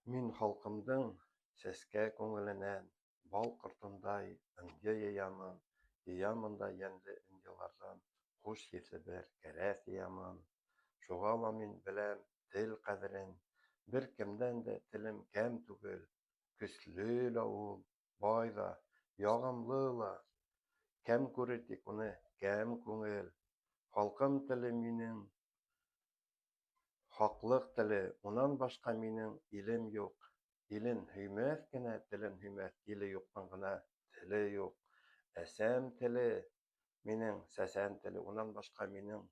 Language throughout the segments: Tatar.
Мин халкымдың сәскә күңеленнән, бал кортындай инде яямын да янлы инделардан, хуш есле бер кәрәс яямын. Шуга ла мин беләм тел кадерен, бер кемдән дә телем кәм түгел, көчле лә ул, бай да, ягымлы ла, кәм күрер тик уны кәм күңел. Халкым теле минем хаклык теле, унан башка минем илем юк. Илен һөймәс кенә, телен һөймәс, иле юктың гына теле юк. Әсәм теле, минем сәсән теле, унан башка минем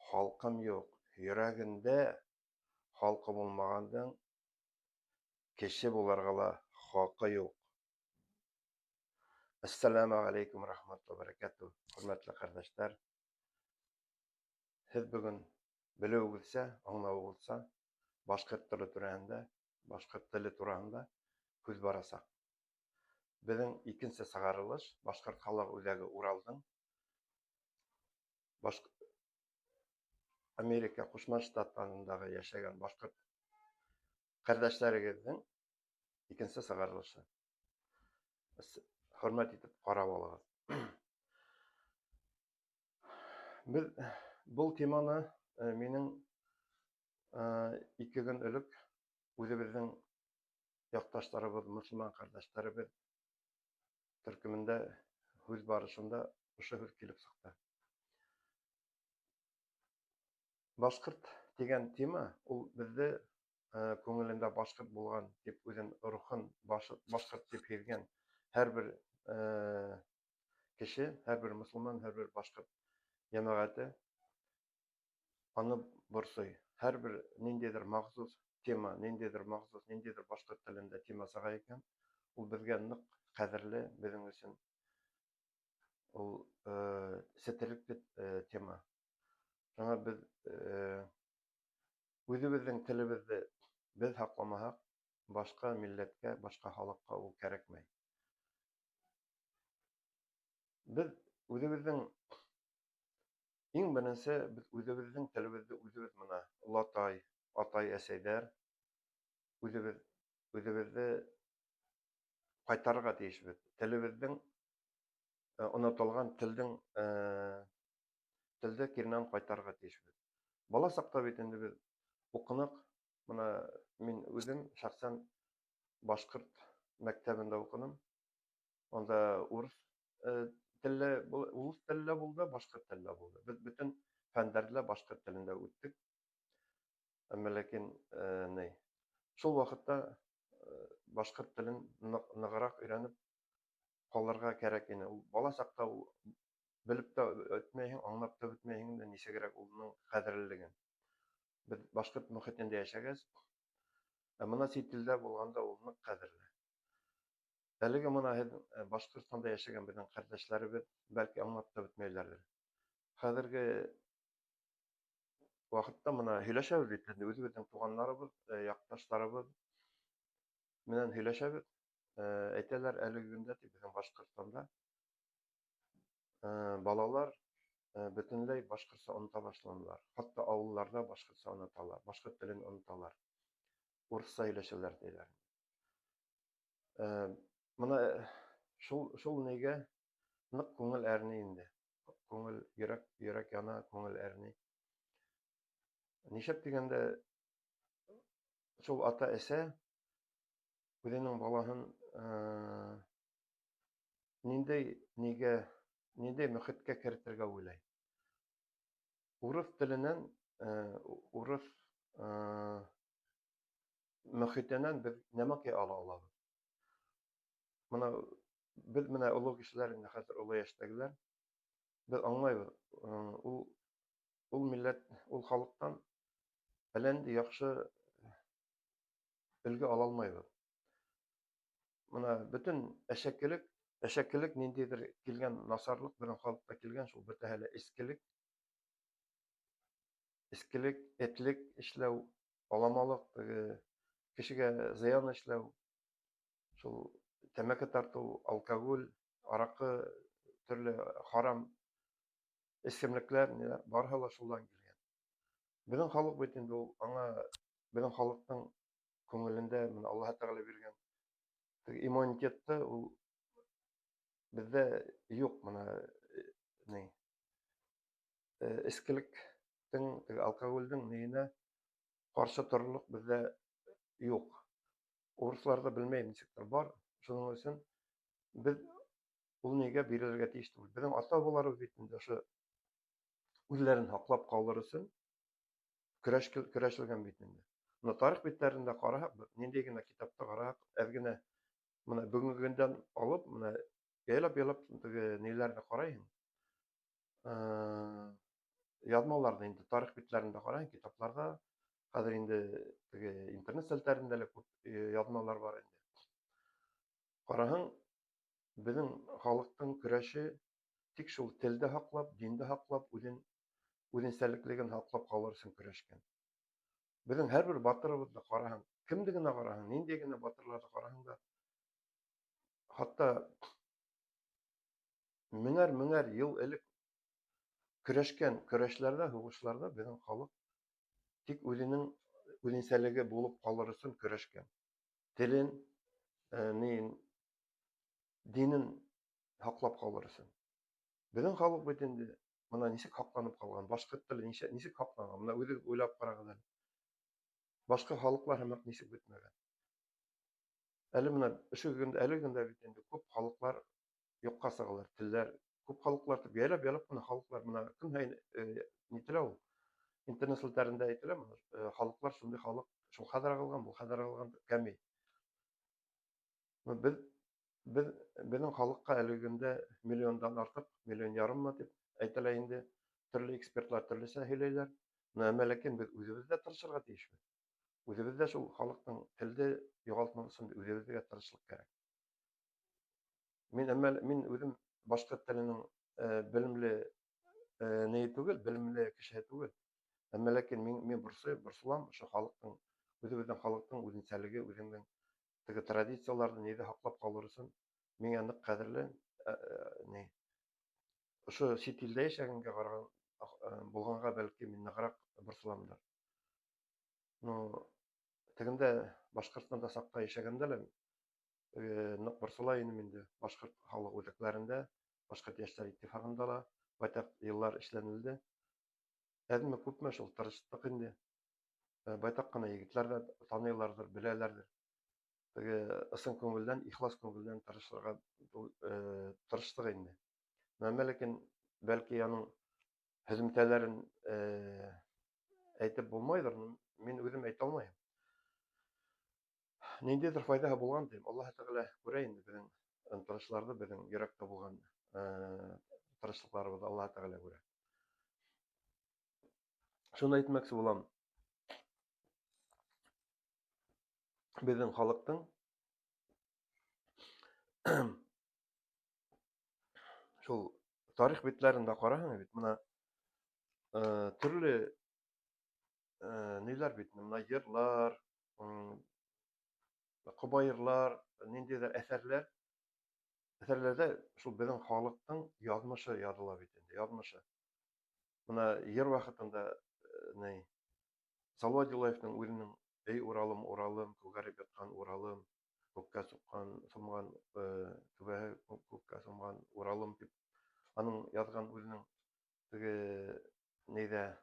халкым юк. Йөрәгендә халкы булмагандың кеше буларга ла хакы юк. Ассаламу алейкум рахматуллаһи ва баракатуһ. Хөрмәтле кардәшләр, һез бүген белүегезчә, аңлавыгызча, башкорт теле турында, башкорт теле турында күз барасак. Безнең икенче сыгарылыш башкорт халык үзәге Уралдың Америка Кушма Штатларындагы яшәгән башкорт кардәшләрегезнең икенче сыгарылышы. Хөрмәт итеп карап алыгыз. Без бу теманы минем 2 көн элек үзебезнең якташларыбыз, мөселман кардәшләребез төркемендә үз барышында ошо хөз килеп чыкты. Башкорт дигән тема ул бездә күңелендә башкорт булган дип үзен рухын башкорт дип һизгән һәрбер кеше, һәрбер мөселман, һәрбер башкорт җәмәгате аны борсый. Һәрбер ниндидер махсус тема, ниндидер башкорт телендә темасыга икән, ул безгә нык кадерле, безнең өчен ул сетелек тема. Шуңа без үзебезнең телебезне без сакламасак, башка милләткә, башка халыкка ул кирәкмәй. Без үзебезнең иң беренче без үзебезнең телебезне үзебез моны Латай, атай, әсәйләр үзебезне кайтарырга тиешбез. Телебезнең онытылган телдә киренән кайтарырга тиешбез. Бала сакта бит инде без укынык, моны мин үзем шәхсән башкорт мәктәбендә укыдым. Анда урыс телле булды, башкорт телле булды. Без бөтен фәннәрдә башкорт телендә үттек. Әмма ләкин шул вакытта башкорт телен ныграк өйрәнеп калырга кирәк иде. Ул бала сакта ул белеп тә үтмәйһең, аңлап та үтмәйһең дә ничегрәк улның кадерлелеген. Без башкорт мөхитендә яшәгәч, моны сит илдә булганда ул нык кадерле. Әлеге моны Башкортстанда яшәгән безнең кардәшләребез бәлки аңлап та үтмәйләрдер. Хәзерге вакытта моны һөйләшәбез бит, үзебезнең туганнарыбыз, якташларыбыз менән һөйләшәбез. Әйтәләр, әлеге көндә безнең Башкортстанда балалар бөтенләй башкортча оныта башладылар. Хатта авылларда башкортча оныталар, башкорт телен оныталар. Урысча һөйләшәләр диләр. Моны шул нигә нык күңел әрни инде. Күңел йөрәк яна, күңел әрни. Нишәп дигәндә шул ата-әсә үзенең балаһын нинди мөхиткә кертергә уйлай. Урыс теленнән, урыс мөхитеннән без нәмәкә ала алабыз. Моны без менә олы кешеләр, хәзер олы яшьтәгеләр, без аңлайбыз. Ул милләт, ул халыктан фәлән яхшы үлге ала алмайбыз. Моны бөтен әшәкелек ниндидер килгән насарлык белән халыкка килгән шул бөтәһе искелек, этлек эшләү, аламалык, кешегә зыян эшләү, шул тәмәке тарту, алкоголь, аракы, төрле харам эчемлекләр, барысы ла шулдан килгән. Безнең халык бит инде ул аңа безнең халыкның көңелендә менә Аллаһ Тәгалә биргән иммунитетты ул бездә юк. Менә ни эскелектең, алкогольдең нигенә каршы торырлык бездә юк. Урысларда белмәйм ничектер бар. Шуның өчен без ул нигә бирелергә тиеш түгел. Безнең ата-бабаларыбыз бит инде ошо үзләрен һаклап калыр өчен көрәшелгән бит инде. Менә тарих битләрендә караһак, нинди генә китапта караһак, әз генә менә бүгенге көндән алып, менә яйлап теге ниләрне карайһың. Язмаларны инде тарих битләрендә карайһың, китапларда, хәзер инде теге интернет селтәрендә лә күп язмалар бар инде. Караһың, безнең халыктың көрәше тик шул телдә һаклап, диндә һаклап, үзенчәлеклеген һаклап калыр өчен көрәшкән. Безнең һәрбер батырыбызны караһың, кемне генә караһың, нинди генә батырларны караһың да, хатта меңәр ел элек көрәшкән көрәшләрдә, һугышларда безнең халык тик үзенчәлеге булып калыр өчен көрәшкән. Телен, динен һаклап калыр өчен. Безнең халык бит инде моны ничек һакланып калган, башка теле ничек һакланган, моны үзе уйлап карагыз әле. Башка халыклар һәм ничек бетмәгән. Әле менә әлеге көндә бит инде күп халыклар юкка сыгалар, телләр, күп халыклар дип яйлап менә халыклар менә көн һайын нителә ул интернет селтәрендә әйтелә, халыклар шундый халык, шул хәзер калган, бу хәзер калган кәми. Безнең халыкка әлеге көндә миллиондан артык, миллион ярыммы дип әйтелә инде. Төрле экспертлар төрлечә һөйләйләр. Менә ләкин без үзебез дә тырышырга тиешбез. Үзебез дә шул халыктың телде югалтмас өчен үзебезгә тырышлык кирәк. Мин үзем башка теленең белемле түгел, белемле кеше түгел. Әмма ләкин мин борсылам ошо халыктың, үзебезнең халыктың үзенчәлеге, үзенең теге традицияларны нидә һаклап калыр өчен миңа нык кадерле ошо чит илдә яшәгәнгә караган булганга бәлки мин ныграк борсыламдыр. Тегендә Башкортстанда сакта яшәгәндә лә нык борсыла идем инде. Башкорт халык үзәкләрендә, Башкорт яшьләр иттифагында да байтак еллар эшләнелде. Әзме күпме шул тырыштык инде. Байтак кына егетләр дә таныйлардыр, беләләрдер. Теге ысын күңелдән, ихлас күңелдән тырыштык инде. Әмма ләкин бәлки аның һөземтәләрен әйтеп булмайдыр, мин үзем әйтә алмыйм. Ниндидер файдаһы булган дим. Аллаһ Тәгалә күрә инде безнең тырышларны, безнең йөрәктә булган тырышлыкларыбызны Аллаһ Тәгалә күрә. Шуны әйтмәкче булам. Безнең халыктың шул тарих битләрендә караһың бит, менә төрле ниләр бит, менә йырлар, кобаерлар, ниндидер әсәрләрдә шул безнең халыктың язмышы языла бит инде, язмышы. Менә йыр вакытында Салават Юлаевның үзенең "Эй Уралым, Уралым, күгәреп яткан Уралым, күккә сумган түбәһе күккә сумган Уралым" дип, аның язган үзенең теге нидә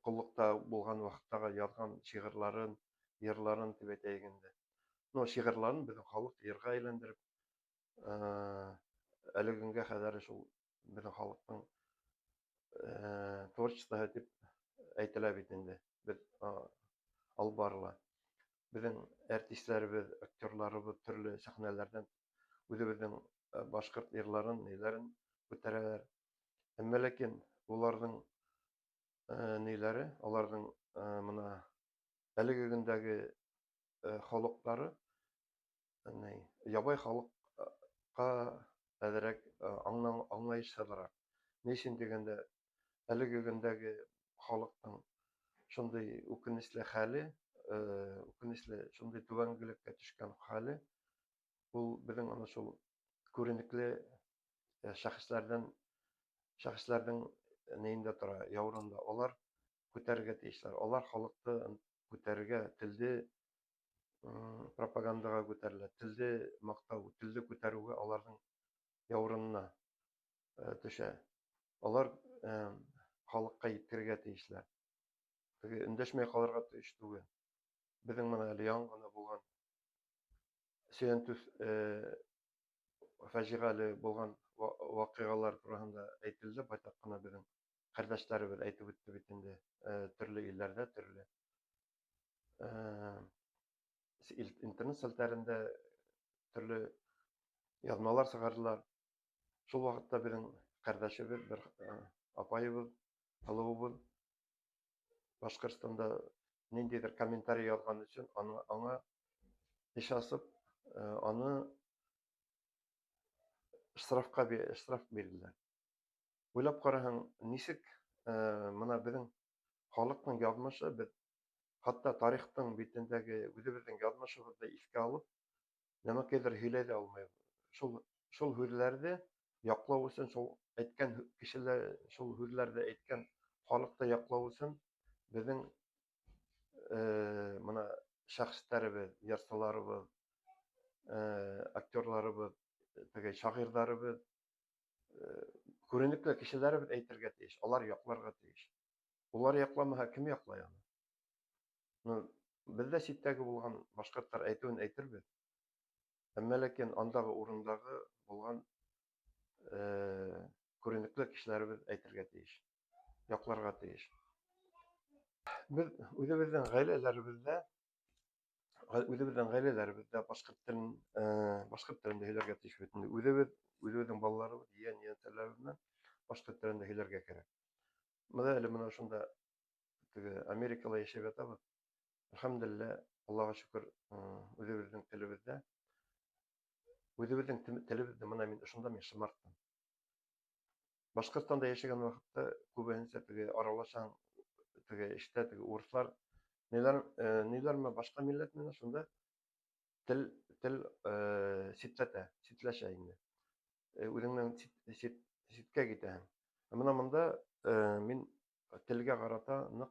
коллыкта булган вакыттагы язган шигырьларын, йырларын дип әйтәйек инде. Шигырьларын безнең халык йырга әйләндереп, әлеге көнгә кадәр шул безнең халыктың творчествоһы дип әйтелә бит инде. Без алып барыла. Безнең артистларыбыз, актерларыбыз төрле сәхнәләрдән үзебезнең башкорт йырларын, ниләрен күтәрәләр. Әмма ләкин уларның ниләре, аларның моны әлеге көндәге халыклары ябай халыкка әзрәк аңлаешсызрак. Ни өчен дигәндә, әлеге көндәге халыктың шундый үкенечле хәле, шундый түбәнлеккә төшкән хәле, ул безнең аны шул күренекле шәхесләрнең нәендә тора, яурында. Алар күтәрергә тиешләр. Алар халыкты күтәрергә, телде пропагандага күтәрелә, телде мактау, телде күтәрүгә аларның яурынына төшә. Алар халыкка җиткерергә тиешләр. Теге өндәшмәй калырга тиеш түгел. Безнең моны әле яңа гына булган сөянтүс фаҗигале булган вакыйгалар турында әйтелде, байтак кына безнең кардәшләребез әйтеп үтте бит инде, төрле илләрдә, төрле интернет селтәрендә төрле язмалар чыгардылар. Шул вакытта безнең кардәшебез, бер апаебыз, олугыбыз Башкортстанда ниндидер комментарий язган өчен аңа эш асып, аны штраф бирделәр. Уйлап караһаң, ничек моны безнең халыкның язмышы, без хатта тарихтың битендәге үзебезнең язмышыбызды искә алып, нәмәкәйдер һөйләй дә алмыйбыз. Шул һүзләрне яклау өчен, шул әйткән кешеләр, шул һүзләрне әйткән халыкты яклау өчен безнең моны шәхесләребез, ярсыларыбыз, актерларыбыз, теге шагыйрьләребез, күренекле кешеләребез әйтергә тиеш, алар якларга тиеш. Улар якламаһа, кем яклай аны? Ну, бездә читтәге булган башкортлар әйтүен әйтербез. Әмма ләкин андагы урындагы булган күренекле кешеләребез әйтергә тиеш, якларга тиеш. Без үзебезнең гаиләләребездә башкорт телендә һөйләргә тиеш бит инде. Үзебезнең балаларыбыз, янә-янәселәребез белән башкорт телендә һөйләргә кирәк. Менә әле менә шунда теге Америкада яшәп ятабыз. Әлхәмдүлилләһ, Аллаһка шөкер, үзебезнең телебезне менә мин шунда шомарттым. Башкортстанда яшәгән вакытта күбенчә теге аралашан, теге эштә, теге урыслар, ниләрме башка милләт менә шунда тел ситләшә инде. Үзеңнең ситкә китәһең. Менә монда мин телгә карата нык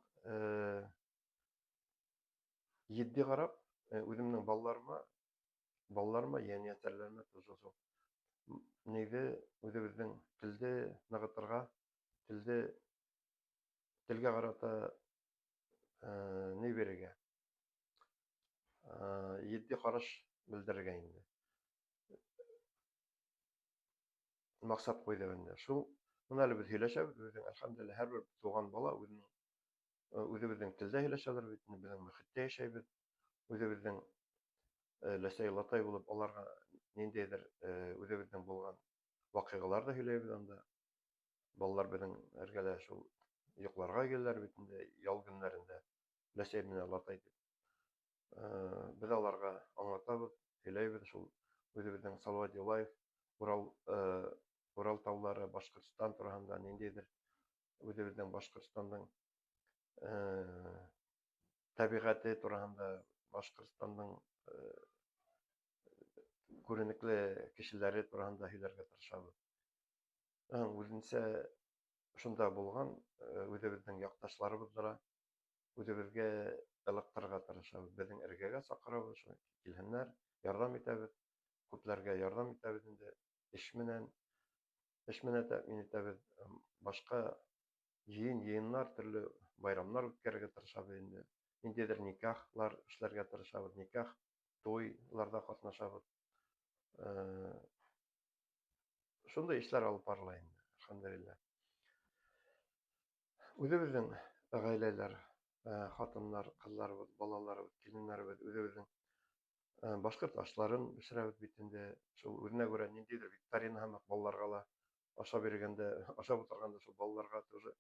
җитди карап, үземнең балаларыма, янә-янәселәремә тырышасым. Нигә үзебезнең телде ныгытырга, телгә карата ни бирергә, җитди караш белдерергә инде. Максат куйдым инде. Шул моны әле без һөйләшәбез, үзебезнең әлхәмдүлилләһ, һәрбер туган бала үзебезнең телдә һөйләшәләр бит, безнең мөхиттә яшәйбез. Үзебезнең ләсәй латай булып, аларга ниндидер үзебезнең булган вакыйгаларда һөйләйбез анда. Балалар безнең эргәлә шул йокларга киләләр бит инде, ял көннәрендә ләсәй менән латай дип. Без аларга аңлатабыз, һөйләйбез шул үзебезнең Салават Юлаев, Урал таулары, Башкортстан турында, ниндидер үзебезнең Башкортстанның табигате турында, Башкортстанның күренекле кешеләре турында һөйләргә тырышабыз. Үзенчә шунда булган үзебезнең якташларыбыз да үзебезгә ылыктырырга тырышабыз. Безнең эргәгә чакырабыз, килһеннәр, ярдәм итәбез, күпләргә ярдәм итәбез инде. Эш менән тәэмин итәбез. Башка җыеннар, төрле байрамнар үткәрергә тырышабыз инде. Ниндидер никахлар эшләргә тырышабыз, никах, туйларда катнашабыз. Шундай эшләр алып барыла инде, әлхәмдүлилләһ. Үзебезнең гаиләләр, хатыннар, кызларыбыз, балаларыбыз, киленнәребез, үзебезнең башкорт ашларын пешерәбез бит инде. Шул үзенә күрә ниндидер викторина һәм балаларга ла ашап биргәндә, ашап утырганда шул балаларга тоже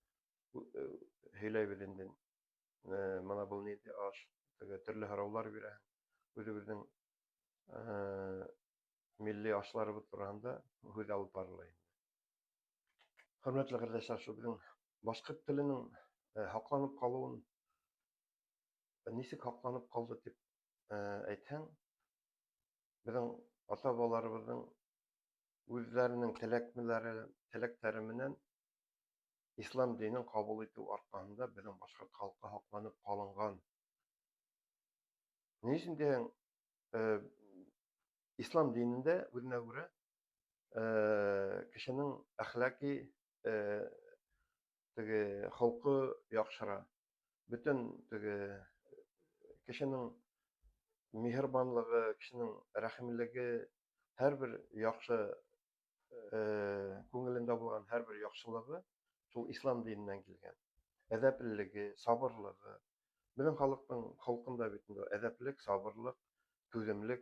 һөйләйбез инде. Менә бу нинди аш, төрле һораулар бирәһең. Үзебезнең милли ашларыбыз турында һүз алып барыла инде. Хөрмәтле кардәшләр, шул безнең башкорт теленең һакланып калуын, ничек һакланып калды дип әйтһәң, безнең ата-бабаларыбызның үзләренең теләкләре менән ислам динен кабул итү аркасында безнең башкорт халкы һакланып калынган. Ни өчен дисәң, ислам динендә үзенә күрә кешенең әхлаки теге холкы яхшыра. Бөтен теге кешенең миһербанлыгы, кешенең рәхимлеге, һәрбер яхшы күңелендә булган һәрбер яхшылыгы шул ислам диненнән килгән. Әдәплелеге, сабырлыгы. Безнең халыкның холкында бит инде әдәплелек, сабырлык, түземлек,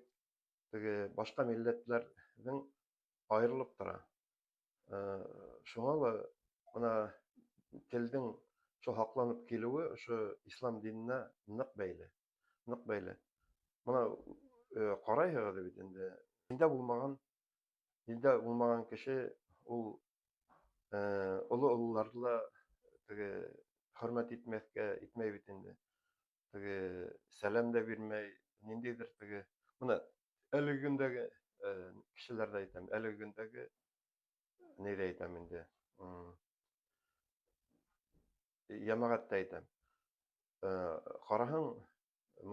теге башка милләтләрдән аерылып тора. Шуңа ла моны телдең шул хакланып килүе ошо ислам диненә нык бәйле. Нык бәйле. Моны карайсыз бит инде. Диндә булмаган кеше ул олы-олыларны ла теге хөрмәт итмәй бит инде. Теге сәлам да бирмәй, ниндидер теге моны әлеге көндәге кешеләрдә әйтәм, әлеге көндәге нидә әйтәм инде, җәмәгатьтә әйтәм. Караһаң,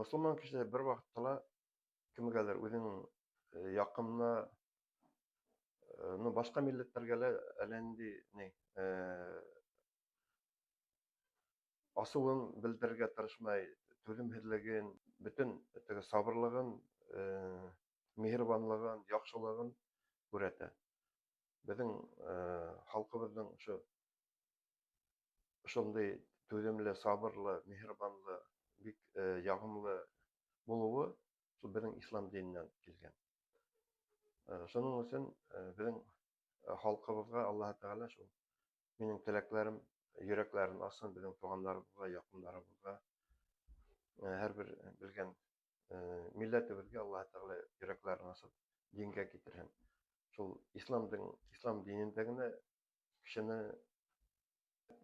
мөселман кеше бер вакытта ла кемгәдер үзенең якынына, башка милләтләргә лә әллә нинди асылын белдерергә тырышмай, түземһезлеген, бөтен теге сабырлыгын, миһербанлыгын, яхшылыгын күрәтә. Безнең халкыбызның шундый түземле, сабырлы, миһербанлы, бик ягымлы булуы шул безнең ислам диненнән килгән. Шуның өчен безнең халкыбызга Аллаһ Тәгалә шул минем теләкләрем йөрәкләрен ачсын безнең туганнарыбызга, якыннарыбызга, һәрбер белгән милләтебезгә Аллаһ Тәгалә йөрәкләрен ачып дингә китерһен. Шул ислам динендә генә кешене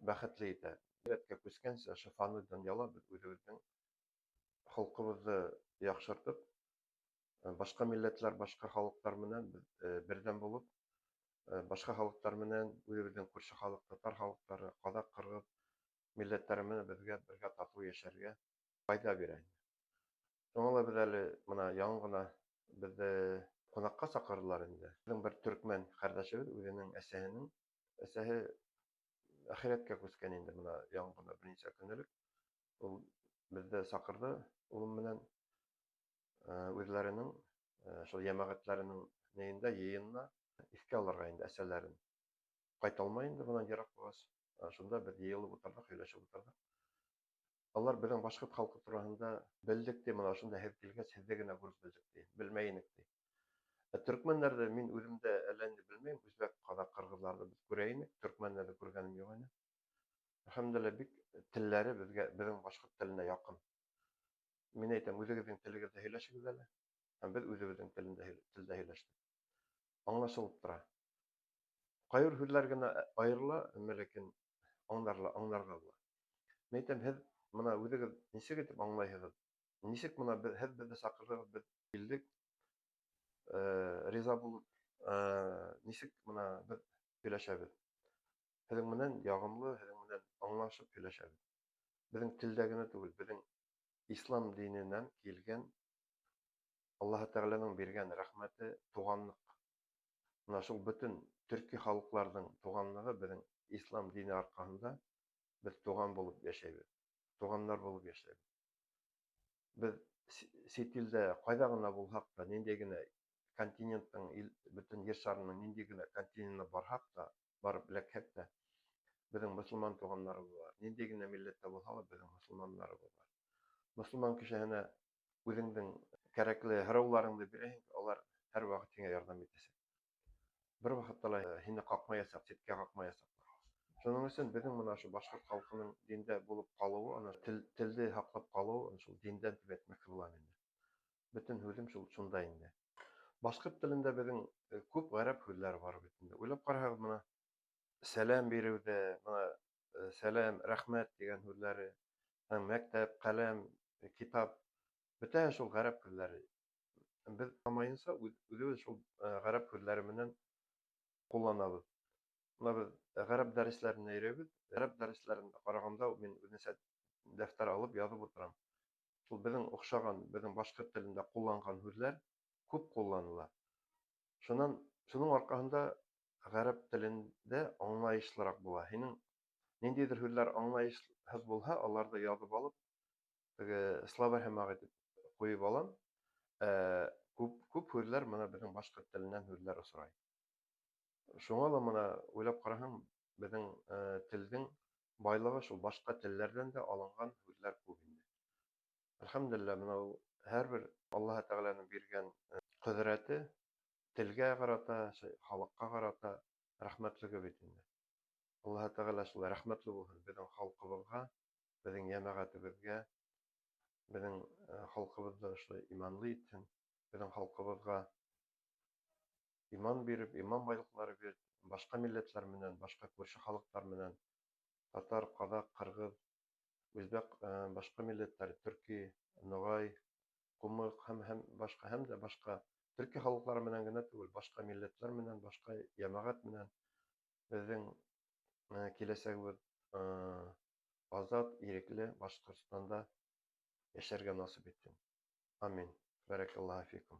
бәхетле итә. Милләткә күчкәнчә шифаны дөньяла без үзебезнең халкыбызны яхшыртып, башка милләтләр, башка халыклар менән бердәм булып, башка халыклар менән үзебезнең күрше халык, татар халыклары, казак, кыргыз милләтләре менән безгә бергә тату яшәргә файда бирә. Шуңа ла без әле моны яңа гына безне кунакка чакырдылар инде. Безнең бер төркмән кардәшебез үзенең әсәһе ахирәткә күчкән инде моны яңа гына берничә көн элек. Ул безне чакырды, улым менән үзләренең шул җәмәгатьләренең нәендә йыенына искә алырга инде әсәләрен. Кайта алмай инде моннан ерак булгач, шунда без йыелып утырдык, һөйләшеп утырдык. Алар безнең башкорт халкы турында белдек ди, моны шунда һез килгәч, һезне генә күреп белдек ди, белмәй идек ди. Төркмәннәрдә мин үзем дә әллә инде белмәйм, үзбәк, казак, кыргызларны без күрә идек, төркмәннәрне күргәнем юк иде. Әлхәмдүлиллаһ, бик телләре безнең башкорт теленә якын. Мин әйтәм, үзегезнең телегездә һөйләшегез әле. Һәм без үзебезнең телдә һөйләштек. Аңлашылып тора. Кайбер сүзләр генә аерыла, ләкин аңларга була. Мин әйтәм, һез моны үзегез ничек итеп аңлайсыз? Ничек моны һез безне чакырдыгыз, без килдек, риза булып, ничек моны без һөйләшәбез? Һезнең менән ягымлы, һезнең менән аңлашып һөйләшәбез. Безнең телдә генә түгел, безнең ислам диненнән килгән Аллаһ Тәгаләнең биргән рәхмәте, туганлык. Менә шул бөтен төрки халыкларның туганлыгы безнең ислам дине аркасында без туган булып яшәйбез. Туганнар булып яшәйбез. Без сит илдә кайда гына булсак та, нинди генә континенттың, бөтен җир шарының нинди генә континентына барсак та, барып эләксәк тә, безнең мөселман туганнарыбыз бар. Нинди генә милләттә булса да безнең мөселманнарыбыз бар. Мөселман кешене үзеңнең кәрәкле һорауларыңны бирәһең, алар һәрвакыт сиңа ярдәм итәчәк. Бер вакытта ла һине какмаячак, читкә какмаячак. Шуның өчен безнең моны шу башкорт халкының диндә булып калуы, аны телде саклап калуы, шул диндән түбәтмәкче булам инде. Бөтен сүзем шунда инде. Башкорт телендә безнең күп гарәп сүзләр бар бит инде. Уйлап карагыз моны. Сәлам бирүдә, моны сәлам, рәхмәт дигән сүзләре, һәм мәктәп, каләм, китап, бөтен шул гарәп сүзләре. Без амаенча үзебез шул гарәп сүзләре менән кулланабыз. Менә без гарәп дәресләрен өйрәнәбез. Гарәп дәресләрен караганда мин үземчә дәфтәр алып язып утырам. шул безнең охшаган, безнең башкорт телендә кулланган сүзләр күп кулланыла. Шуның аркасында гарәп телендә аңлаешлырак була. Һинең ниндидер сүзләр аңлаешсыз булса, аларны язып алып, теге словарь итеп куеп алам. Күп сүзләр моны безнең башкорт теленнән сүзләр осрай. Шуңа да моны уйлап карасаң, безнең телнең байлыгы шул башка телләрдән дә алынган сүзләр күп инде. Әлхәмдүлилләh, менә һәрбер Аллаһ Тәгаләнең биргән кодрәте телгә карата, халыкка карата рәхмәтлеге бит инде. Аллаһ Тәгалә шулай рәхмәтле булсын безнең халкыбызга, безнең җәмәгатебезгә, безнең халкыбызны шулай иманлы итсен, безнең халкыбызга иман биреп, иман байлыклары биреп, башка милләтләр менән, башка күрше халыклар менән, татар, казак, кыргыз, үзбәк, башка милләтләр, төрки, ногай, кумык һәм башка төрки халыклары менән генә түгел, башка милләтләр менән, башка җәмәгать менән безнең киләчәгебез азат, ирекле Башкортстанда яшәргә насыйп итсен. Амин. Баракаллаһу фикум.